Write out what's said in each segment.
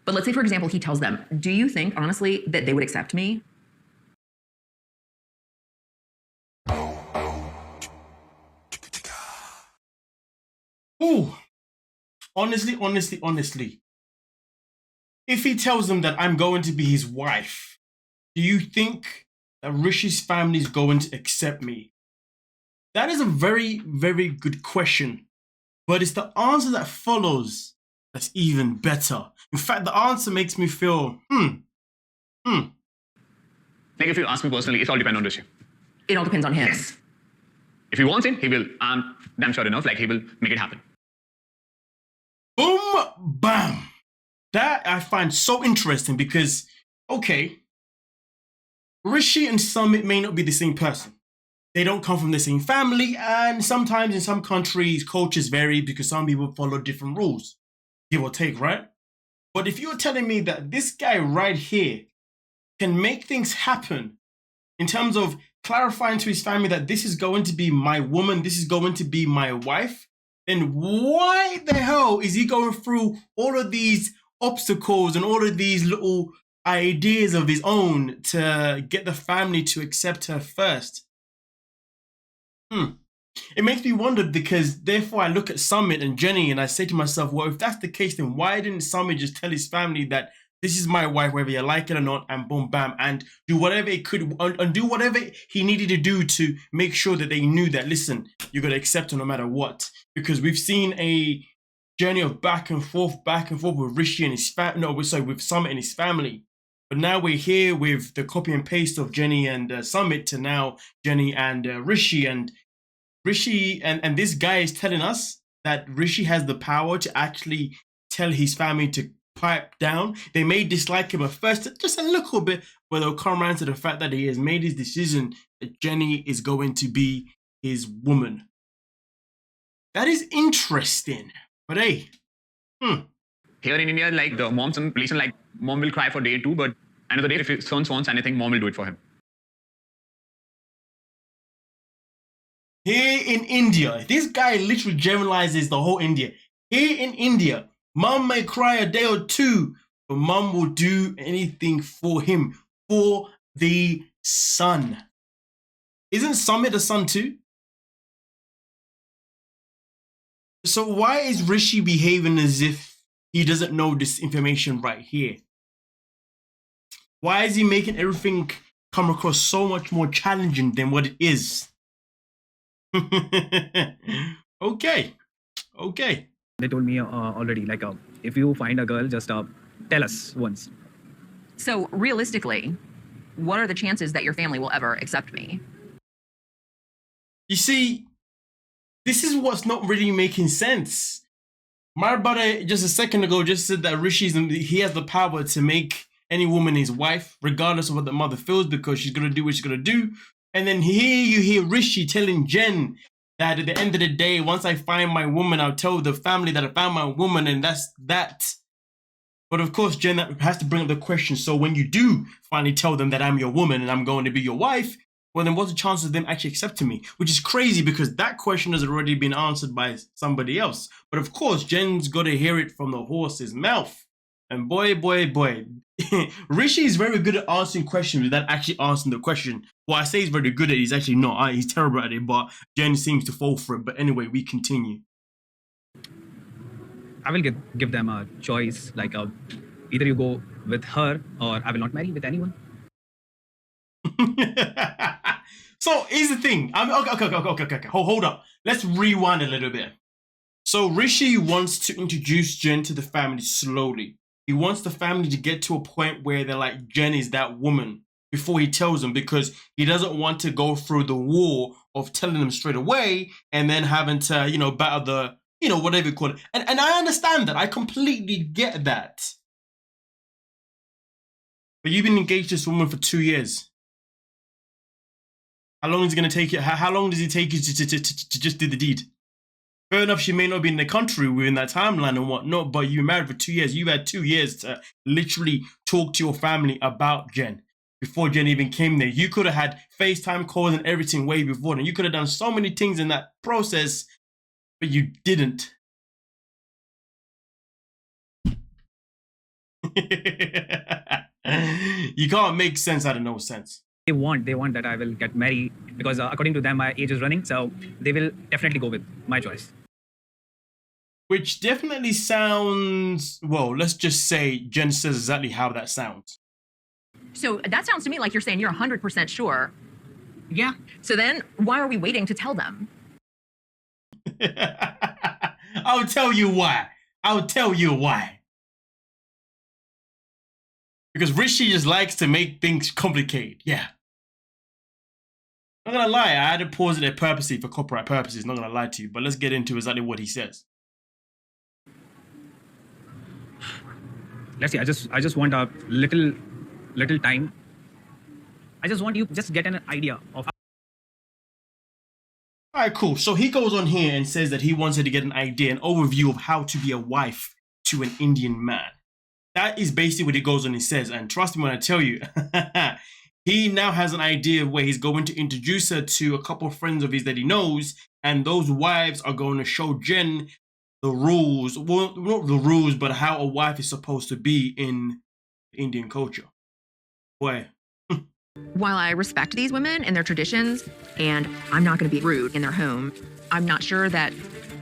But let's say, for example, he tells them, do you think, honestly, that they would accept me? Ooh. Honestly. If he tells them that I'm going to be his wife, do you think that Rishi's family is going to accept me? That is a very, very good question. But it's the answer that follows that's even better. In fact, the answer makes me feel, Like if you ask me personally, it all depends on Rishi. It all depends on him. Yes. If he wants it, he will. I'm damn sure enough, like he will make it happen. boom, bam. That I find so interesting because, okay, Rishi and Summit may not be the same person. They don't come from the same family, and sometimes in some countries, cultures vary because some people follow different rules, give or take, right? But if you're telling me that this guy right here can make things happen in terms of clarifying to his family that this is going to be my woman, this is going to be my wife, then why the hell is he going through all of these obstacles and all of these little ideas of his own to get the family to accept her first? It makes me wonder because therefore I look at Summit and Jenny and I say to myself, well, if that's the case, then why didn't Summit just tell his family that this is my wife, whether you like it or not, and boom, bam, and do whatever it could, and do whatever he needed to do to make sure that they knew that, listen, you're going to accept her no matter what. Because we've seen a journey of back and forth with Rishi and his with Summit and his family. But now we're here with the copy and paste of Jenny and Summit to now Jenny and Rishi. And Rishi and this guy is telling us that Rishi has the power to actually tell his family to pipe down. They may dislike him at first, just a little bit, but they'll come around to the fact that he has made his decision that Jenny is going to be his woman. That is interesting. But hey, Here in India, like the mom's relation, like mom will cry for day two, but another day, if his son wants anything, mom will do it for him. here in India, this guy literally generalizes the whole India. Here in India, mom may cry a day or two, but mom will do anything for him, for the son. Isn't Summit a son too? So why is Rishi behaving as if he doesn't know this information right here? Why is he making everything come across so much more challenging than what it is? Okay. They told me already, like, if you find a girl, just tell us once. So realistically, what are the chances that your family will ever accept me? You see, this is what's not really making sense. My brother just a second ago just said that he has the power to make any woman his wife, regardless of what the mother feels, because she's gonna do what she's gonna do. And then here you hear Rishi telling Jen that at the end of the day, once I find my woman, I'll tell the family that I found my woman, and that's that. But of course, Jen, that has to bring up the question. So when you do finally tell them that I'm your woman and I'm going to be your wife, well, then what's the chances of them actually accepting me? Which is crazy because that question has already been answered by somebody else. But of course, Jen's got to hear it from the horse's mouth. And boy, Rishi is very good at answering questions without actually answering the question. Well, I say he's very good at it, he's actually not. He's terrible at it, but Jen seems to fall for it. But anyway, we continue. I will give them a choice, like either you go with her or I will not marry with anyone. So here's the thing. Okay. Hold up. Let's rewind a little bit. So Rishi wants to introduce Jen to the family slowly. He wants the family to get to a point where they're like, Jen is that woman before he tells them, because he doesn't want to go through the war of telling them straight away and then having to, battle the, whatever you call it. And I understand that. I completely get that. But you've been engaged to this woman for 2 years. How long is it going to take you? How long does it take you to just do the deed? Fair enough, she may not be in the country within that timeline and whatnot, but you married for 2 years. You've had 2 years to literally talk to your family about Jen before Jen even came there. You could have had FaceTime calls and everything way before, and you could have done so many things in that process, but you didn't. You can't make sense out of no sense. They want that I will get married because according to them, my age is running. So they will definitely go with my choice. Which definitely sounds, well, let's just say Jen says exactly how that sounds. So that sounds to me like you're saying you're 100% sure. Yeah. So then why are we waiting to tell them? I'll tell you why. I'll tell you why. Because Rishi just likes to make things complicated. Yeah. Not gonna lie, I had to pause it there purposely for copyright purposes, not gonna lie to you, but let's get into exactly what he says. Let's see. I just want a little time. I just want you just get an idea of. All right, cool. So he goes on here and says that he wanted to get an idea, an overview of how to be a wife to an Indian man. That is basically what he goes on and says. And trust me when I tell you, he now has an idea where he's going to introduce her to a couple of friends of his that he knows. And those wives are going to show Jen the rules, well, not the rules, but how a wife is supposed to be in Indian culture. Boy. While I respect these women and their traditions, and I'm not going to be rude in their home, I'm not sure that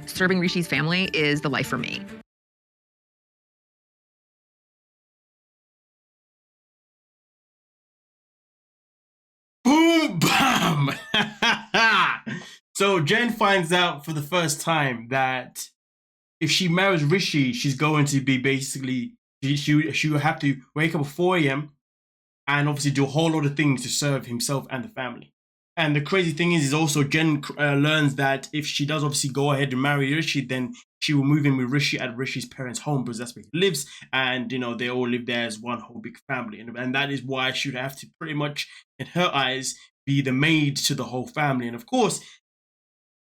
serving Rishi's family is the life for me. Boom, bam! So Jen finds out for the first time that if she marries Rishi, she's going to be basically, she will have to wake up at 4 a.m. and obviously do a whole lot of things to serve himself and the family. And the crazy thing is also Jen learns that if she does obviously go ahead and marry Rishi, then she will move in with Rishi at Rishi's parents' home because that's where he lives. And, you know, they all live there as one whole big family. And that is why she would have to pretty much, in her eyes, be the maid to the whole family. And of course,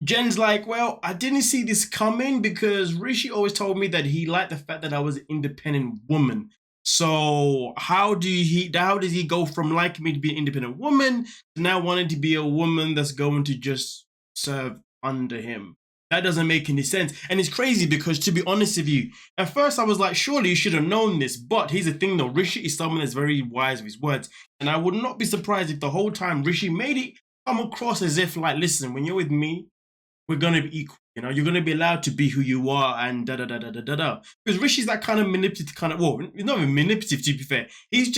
Jen's like, well, I didn't see this coming because Rishi always told me that he liked the fact that I was an independent woman. So how does he go from liking me to be an independent woman to now wanting to be a woman that's going to just serve under him? That doesn't make any sense. And it's crazy because, to be honest with you, at first I was like, surely you should have known this. But here's the thing though, Rishi is someone that's very wise with his words. And I would not be surprised if the whole time Rishi made it come across as if like, listen, when you're with me, we're going to be equal. You know, you're going to be allowed to be who you are and da-da-da-da-da-da. Because Rishi's that kind of manipulative well, he's not even manipulative to be fair. He's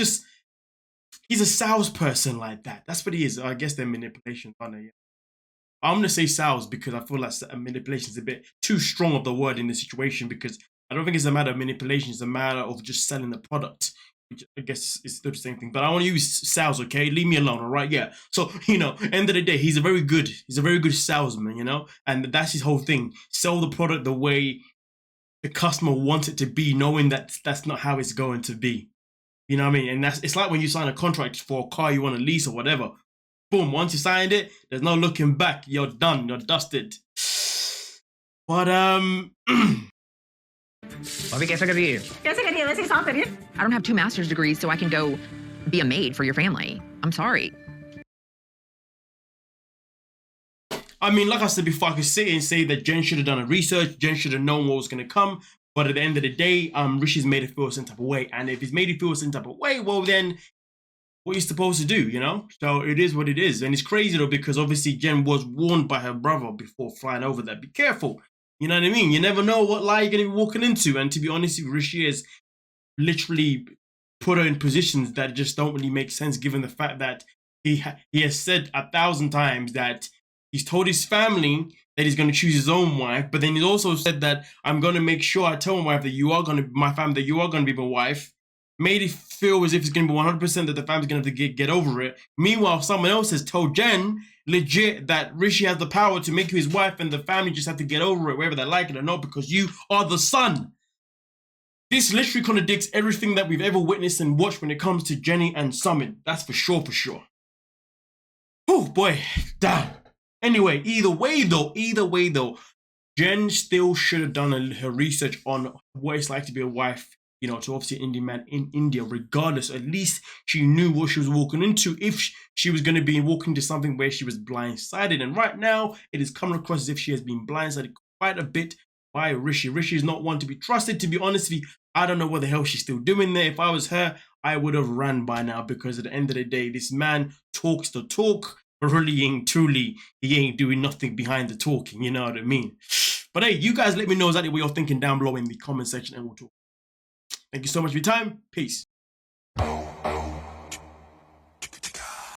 a salesperson like that. That's what he is. I guess they're manipulation, aren't they? Yeah. I'm going to say sales because I feel like manipulation is a bit too strong of the word in this situation because I don't think it's a matter of manipulation. It's a matter of just selling the product, which I guess is still the same thing. But I want to use sales, okay? Leave me alone, all right? Yeah. So, you know, end of the day, he's a very good salesman, you know? And that's his whole thing. Sell the product the way the customer wants it to be, knowing that that's not how it's going to be. You know what I mean? And it's like when you sign a contract for a car you want to lease or whatever. Boom, once you signed it, there's no looking back. You're done. You're dusted. But, I don't have 2 master's degrees, so I can go be a maid for your family. I'm sorry. I mean, like I said before, I could sit and say that Jen should have done a research. Jen should have known what was going to come. But at the end of the day, Rishi's made it feel some type of way. And if he's made it feel some type of way, well, then what are you supposed to do, you know? So it is what it is. And it's crazy, though, because obviously Jen was warned by her brother before flying over there. Be careful. You know what I mean? You never know what lie you're going to be walking into. And to be honest, Rishi has literally put her in positions that just don't really make sense, given the fact that he has said 1,000 times that he's told his family that he's going to choose his own wife. But then he's also said that I'm going to make sure I tell my wife that my family, that you are going to be my wife. Made it feel as if it's going to be 100% that the family's going to have to get over it. Meanwhile, someone else has told Jen legit that Rishi has the power to make you his wife and the family just have to get over it, whether they like it or not, because you are the son. This literally contradicts everything that we've ever witnessed and watched when it comes to Jenny and Summit. That's for sure, for sure. Oh boy, damn. Anyway, either way though, Jen still should have done her research on what it's like to be a wife, you know, to obviously an Indian man in India, regardless. At least she knew what she was walking into if she was going to be walking into something where she was blindsided. And right now, it is coming across as if she has been blindsided quite a bit by Rishi. Rishi is not one to be trusted, to be honest with you. I don't know what the hell she's still doing there. If I was her, I would have ran by now, because at the end of the day, this man talks the talk, but really ain't truly, he ain't doing nothing behind the talking, you know what I mean? But hey, you guys let me know exactly what you're thinking down below in the comment section, and we'll talk. Thank you so much for your time. Peace.